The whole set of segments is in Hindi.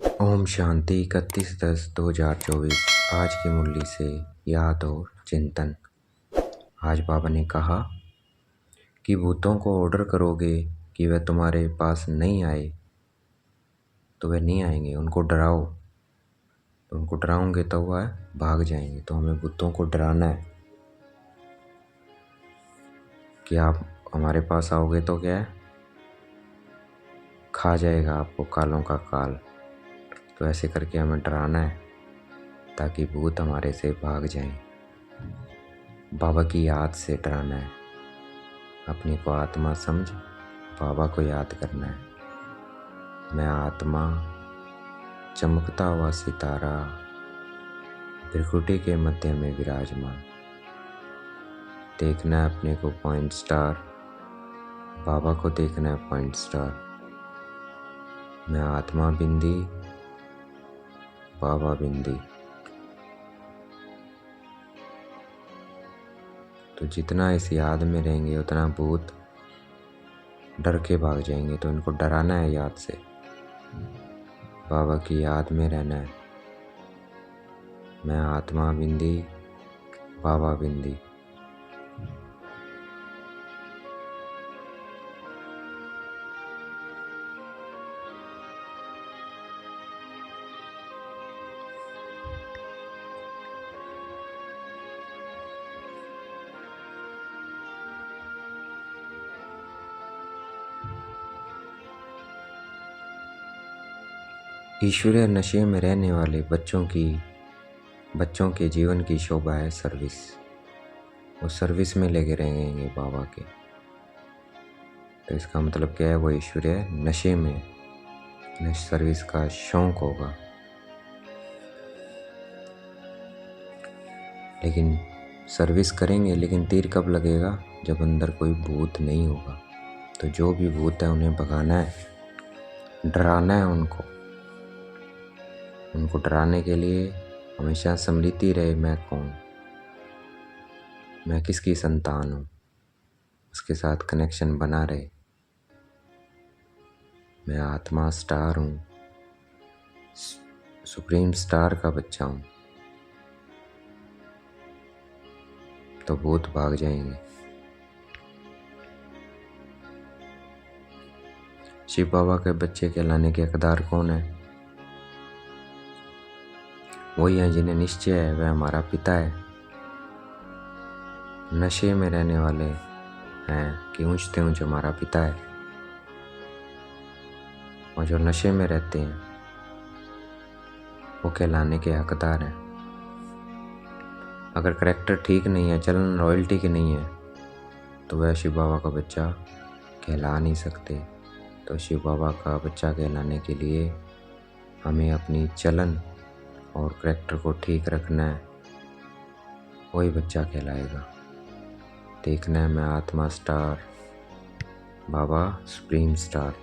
ओम शांति 31/10/2024। आज की मुरली से याद और चिंतन। आज बाबा ने कहा कि भूतों को ऑर्डर करोगे कि वह तुम्हारे पास नहीं आए तो वह नहीं आएंगे। उनको डराओ, तो उनको डराओगे तो वह भाग जाएंगे। तो हमें भूतों को डराना है कि आप हमारे पास आओगे तो क्या है, खा जाएगा आपको कालों का काल। तो ऐसे करके हमें डराना है ताकि भूत हमारे से भाग जाएं। बाबा की याद से डराना है। अपने को आत्मा समझ बाबा को याद करना है। मैं आत्मा, चमकता हुआ सितारा, भ्रिकुटी के मध्य में विराजमान। देखना है अपने को पॉइंट स्टार, बाबा को देखना है पॉइंट स्टार। मैं आत्मा बिंदी, बाबा बिंदी। तो जितना इस याद में रहेंगे उतना भूत डर के भाग जाएंगे। तो इनको डराना है याद से। बाबा की याद में रहना है। मैं आत्मा बिंदी, बाबा बिंदी। ईश्वरीय नशे में रहने वाले बच्चों के जीवन की शोभा है सर्विस। वो सर्विस में लेके रहेंगे बाबा के। तो इसका मतलब क्या है, वो ईश्वरीय नशे में सर्विस का शौक होगा। लेकिन सर्विस करेंगे, लेकिन तीर कब लगेगा, जब अंदर कोई भूत नहीं होगा। तो जो भी भूत है उन्हें भगाना है, डराना है उनको डराने के लिए हमेशा स्मृति रहे मैं कौन, मैं किसकी संतान हूँ, उसके साथ कनेक्शन बना रहे। मैं आत्मा स्टार हूँ, सुप्रीम स्टार का बच्चा हूँ। तो भूत भाग जाएंगे। शिव बाबा के बच्चे कहलाने के हकदार कौन है? वही है जिन्हें निश्चय है वह हमारा पिता है। नशे में रहने वाले हैं कि ऊंचते ऊंच हमारा पिता है। और जो नशे में रहते हैं वो कहलाने के हकदार हैं। अगर करैक्टर ठीक नहीं है, चलन रॉयल्टी की नहीं है, तो वह शिव बाबा का बच्चा कहला नहीं सकते। तो शिव बाबा का बच्चा कहलाने के लिए हमें अपनी चलन और करैक्टर को ठीक रखना है, वही बच्चा कहलाएगा। देखना है मैं आत्मा स्टार, बाबा सुप्रीम स्टार।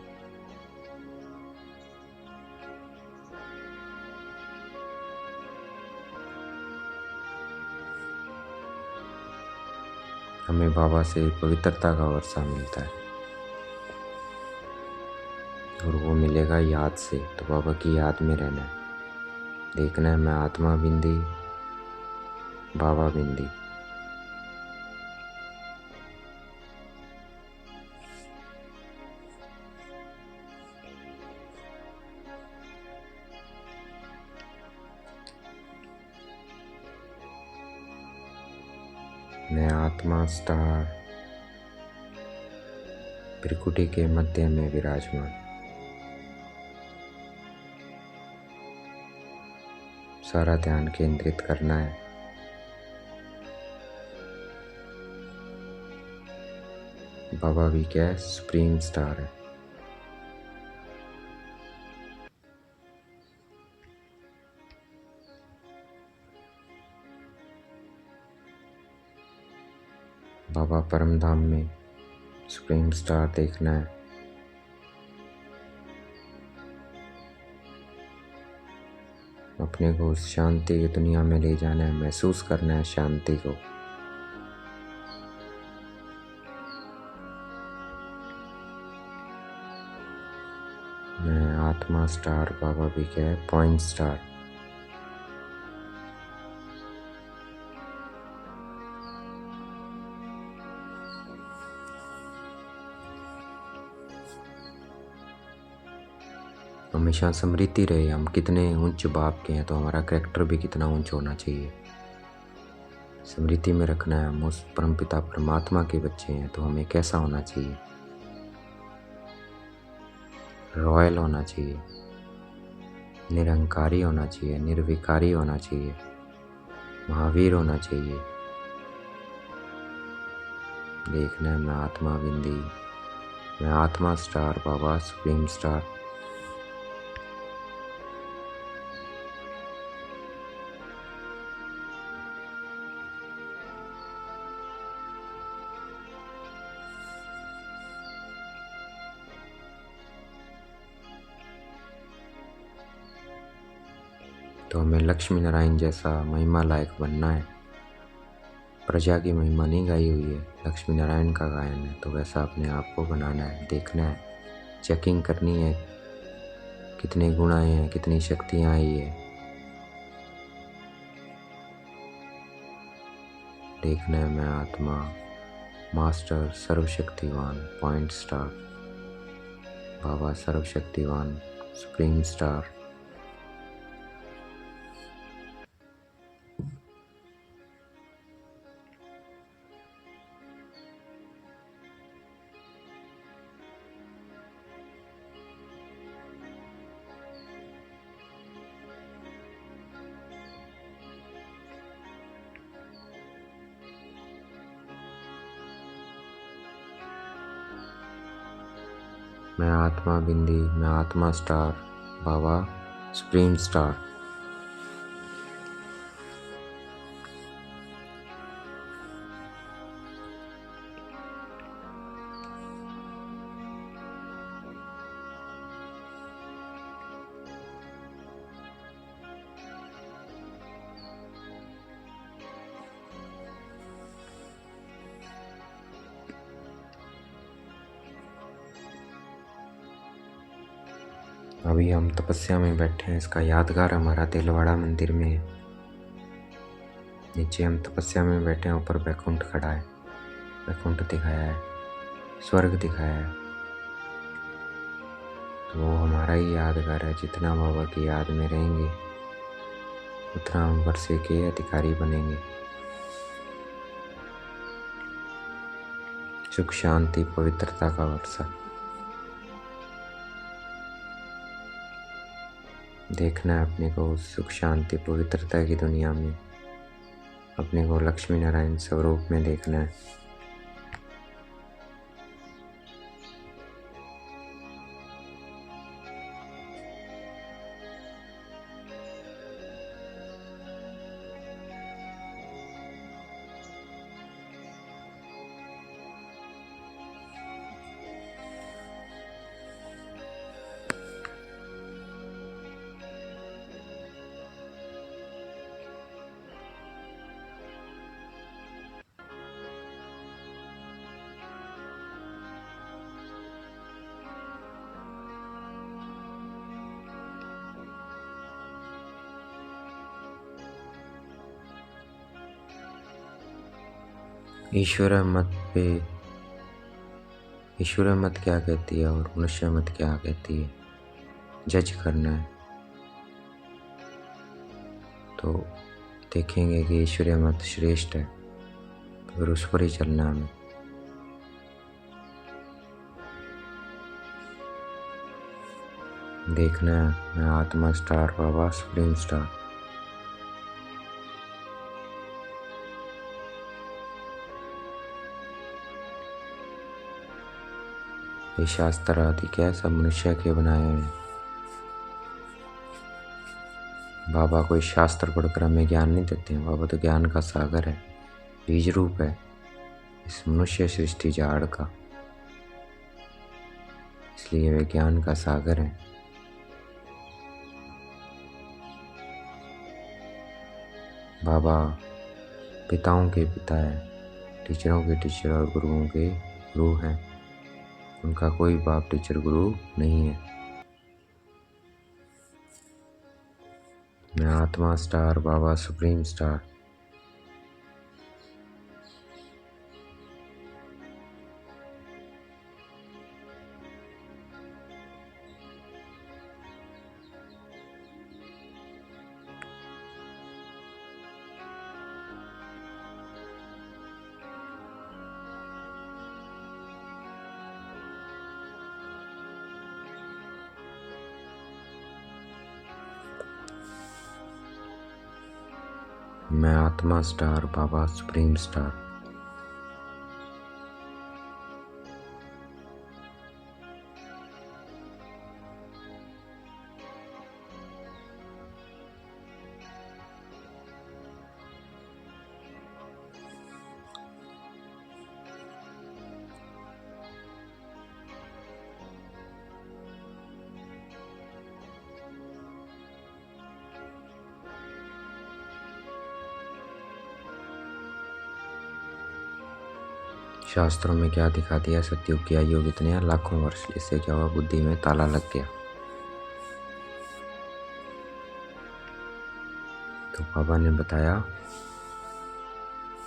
हमें बाबा से पवित्रता का वर्षा मिलता है और वो मिलेगा याद से। तो बाबा की याद में रहना है। देखना है मैं आत्मा बिंदी, बाबा बिंदी। मैं आत्मा स्टार, भ्रिकुटी के मध्य में विराजमान। सारा ध्यान केंद्रित करना है। बाबा भी क्या है, सुप्रीम स्टार है। बाबा परम धाम में सुप्रीम स्टार देखना है। अपने को शांति की दुनिया में ले जाना है, महसूस करना है शांति को। मैं आत्मा स्टार, बाबा भी कहे पॉइंट स्टार। हमेशा स्मृति रहे हम कितने ऊंच बाप के हैं तो हमारा कैरेक्टर भी कितना ऊंच होना चाहिए। स्मृति में रखना है हम उस परमपिता परमात्मा के बच्चे हैं तो हमें कैसा होना चाहिए। रॉयल होना चाहिए, निरंकारी होना चाहिए, निर्विकारी होना चाहिए, महावीर होना चाहिए। देखना है मैं आत्मा बिंदी, मैं आत्मा स्टार, बाबा सुप्रीम स्टार। तो हमें लक्ष्मी नारायण जैसा महिमा लायक बनना है। प्रजा की महिमा नहीं गाई हुई है, लक्ष्मी नारायण का गायन है, तो वैसा अपने आप को बनाना है। देखना है, चेकिंग करनी है कितने गुण आए हैं, कितनी शक्तियाँ आई है। देखना है मैं आत्मा मास्टर सर्वशक्तिवान पॉइंट स्टार, बाबा सर्वशक्तिवान सुप्रीम स्टार। मैं आत्मा बिंदी, मैं आत्मा स्टार, बाबा सुप्रीम स्टार। अभी हम तपस्या में बैठे हैं, इसका यादगार हमारा तिलवाड़ा मंदिर में है। नीचे हम तपस्या में बैठे हैं, ऊपर बैकुंठ खड़ा है। बैकुंठ दिखाया है, स्वर्ग दिखाया है, तो वो हमारा ही यादगार है। जितना बाबा की याद में रहेंगे उतना हम वर्षे के अधिकारी बनेंगे। सुख शांति पवित्रता का वर्षा। देखना है अपने को सुख शांति पवित्रता की दुनिया में, अपने को लक्ष्मी नारायण स्वरूप में देखना है। ईश्वर मत क्या कहती है और मनुष्य मत क्या कहती है, जज करना है। तो देखेंगे कि ईश्वर मत श्रेष्ठ है तो फिर उस पर ही चलना हमें। देखना है मैं आत्मा स्टार, बाबा सुप्रीम स्टार। ये शास्त्र आदि क्या सब मनुष्य के बनाए हुए हैं। बाबा कोई शास्त्र पढ़कर हमें ज्ञान नहीं देते हैं, बाबा तो ज्ञान का सागर है, बीज रूप है इस मनुष्य सृष्टि झाड़ का, इसलिए वे ज्ञान का सागर है। बाबा पिताओं के पिता है, टीचरों के टीचर और गुरुओं के गुरु हैं। उनका कोई बाप टीचर गुरु नहीं है। मैं आत्मा स्टार बाबा सुप्रीम स्टार। मैं आत्मा स्टार बाबा सुप्रीम स्टार। शास्त्रों में क्या दिखा दिया, सतयुग की आयु कितनी है, लाखों वर्ष। इससे क्या हुआ, बुद्धि में ताला लग गया। तो बाबा ने बताया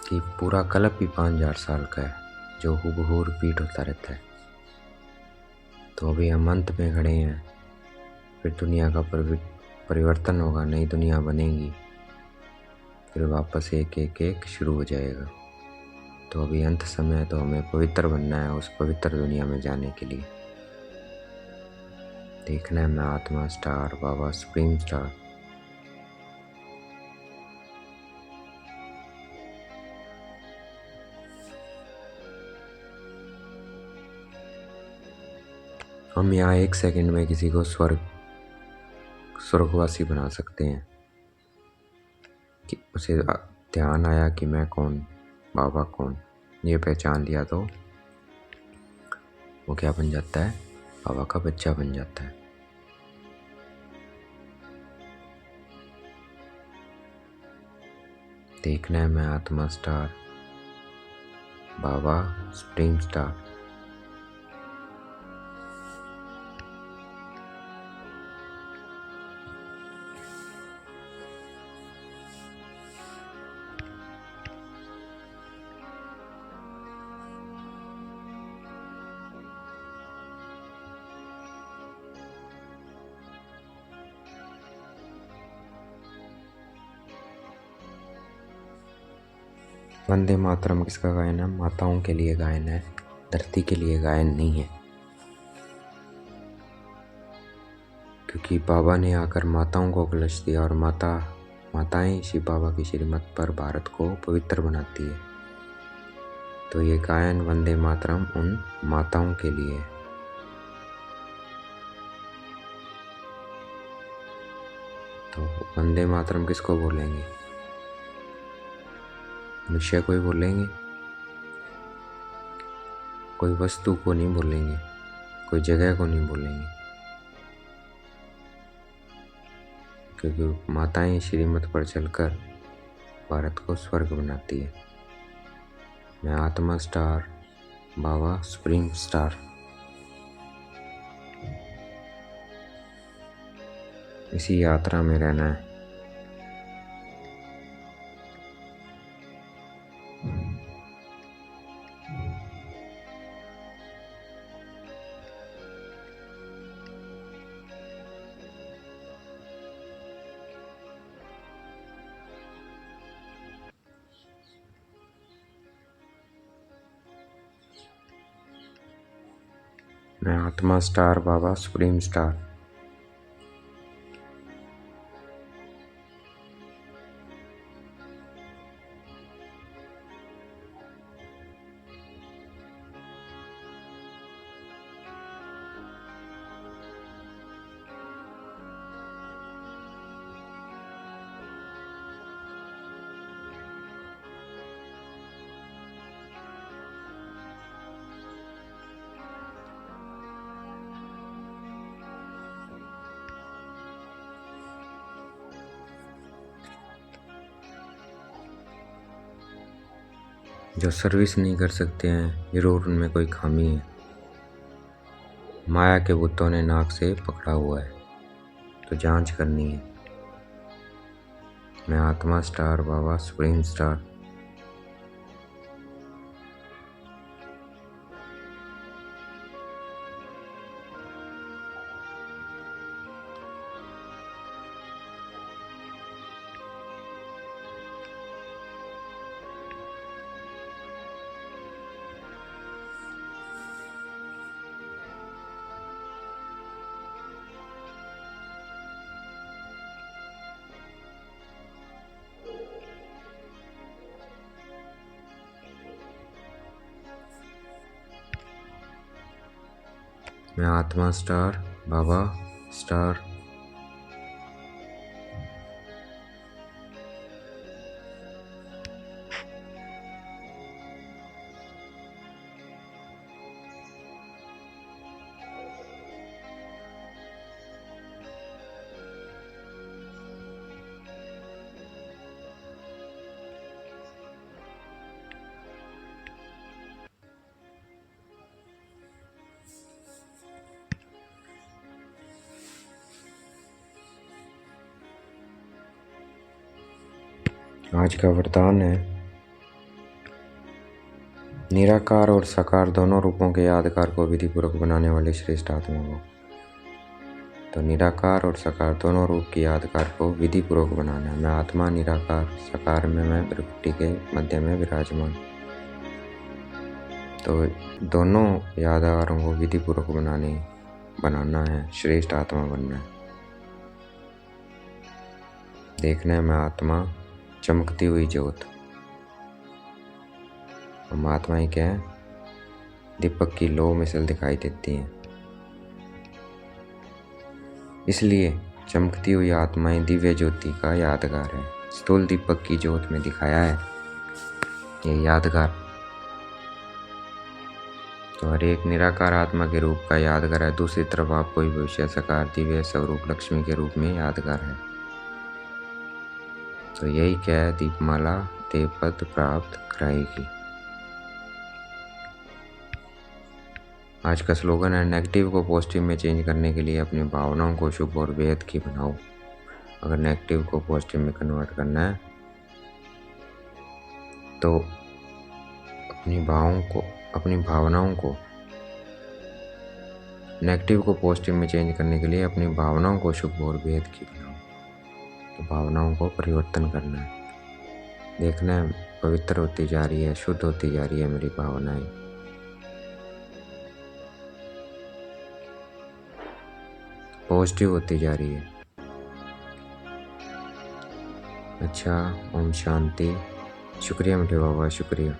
कि पूरा कल्प ही 5000 साल का है, जो हुबहू रिपीट होता रहता है। तो अभी हम अंत में खड़े हैं, फिर दुनिया का परिवर्तन होगा, नई दुनिया बनेगी, फिर वापस एक एक एक शुरू हो जाएगा। तो अभी अंत समय है, तो हमें पवित्र बनना है उस पवित्र दुनिया में जाने के लिए। देखना है मैं आत्मा स्टार बाबा सुप्रीम स्टार। हम यहाँ 1 सेकंड में किसी को स्वर्गवासी बना सकते हैं कि उसे ध्यान आया कि मैं कौन, बाबा कौन, ये पहचान लिया, तो वो क्या बन जाता है, बाबा का बच्चा बन जाता है। देखना है मैं आत्मा स्टार बाबा सुप्रीम स्टार। वंदे मातरम किसका गायन है, माताओं के लिए गायन है, धरती के लिए गायन नहीं है। क्योंकि बाबा ने आकर माताओं को कलश दिया, और माताएं शिव बाबा की श्रीमत पर भारत को पवित्र बनाती है। तो ये गायन वंदे मातरम उन माताओं के लिए है। तो वंदे मातरम किसको बोलेंगे, मनुष्य को ही बोलेंगे, कोई वस्तु को नहीं बोलेंगे, कोई जगह को नहीं बोलेंगे। क्योंकि माताएं श्रीमत पर चलकर भारत को स्वर्ग बनाती है। मैं आत्मा स्टार बाबा सुप्रीम स्टार। इसी यात्रा में रहना है। मैं आत्मा स्टार बाबा सुप्रीम स्टार। जो सर्विस नहीं कर सकते हैं, जरूर उनमें कोई खामी है। माया के भूतों ने नाक से पकड़ा हुआ है, तो जांच करनी है। मैं आत्मा स्टार बाबा सुप्रीम स्टार। मैं आत्मा स्टार बाबा स्टार। आज का वरदान है निराकार और साकार दोनों रूपों के यादगार को विधिपूर्वक बनाने वाले श्रेष्ठ आत्मा को। तो निराकार और साकार दोनों रूप की यादगार को विधिपूर्वक बनाना है। मैं आत्मा निराकार साकार में मैं प्रकृति के मध्य में विराजमान। तो दोनों यादगारों को विधिपूर्वक बनाना है, श्रेष्ठ आत्मा बनना है। देखना है मैं आत्मा चमकती हुई ज्योत। हम आत्माएं क्या है, दीपक की लौ मिसल दिखाई देती हैं। इसलिए चमकती हुई आत्माएं दिव्य ज्योति का यादगार है। स्थूल दीपक की ज्योत में दिखाया है ये यादगार। तो हर एक निराकार आत्मा के रूप का यादगार है। दूसरी तरफ आपको ही भविष्य साकार दिव्य स्वरूप लक्ष्मी के रूप में यादगार है। तो यही क्या है, दीपमाला देवपद प्राप्त कराएगी। आज का स्लोगन है नेगेटिव को पॉजिटिव में चेंज करने के लिए अपनी भावनाओं को शुभ और वेद की बनाओ। अगर नेगेटिव को पॉजिटिव में कन्वर्ट करना है तो अपनी भावनाओं को नेगेटिव को पॉजिटिव में चेंज करने के लिए अपनी भावनाओं को शुभ और वेद की बनाओ। तो भावनाओं को परिवर्तन करना है। देखना है पवित्र होती जा रही है, शुद्ध होती जा रही है मेरी भावनाएं। पॉजिटिव होती जा रही है। अच्छा, ओम शांति। शुक्रिया मीठे बाबा, शुक्रिया।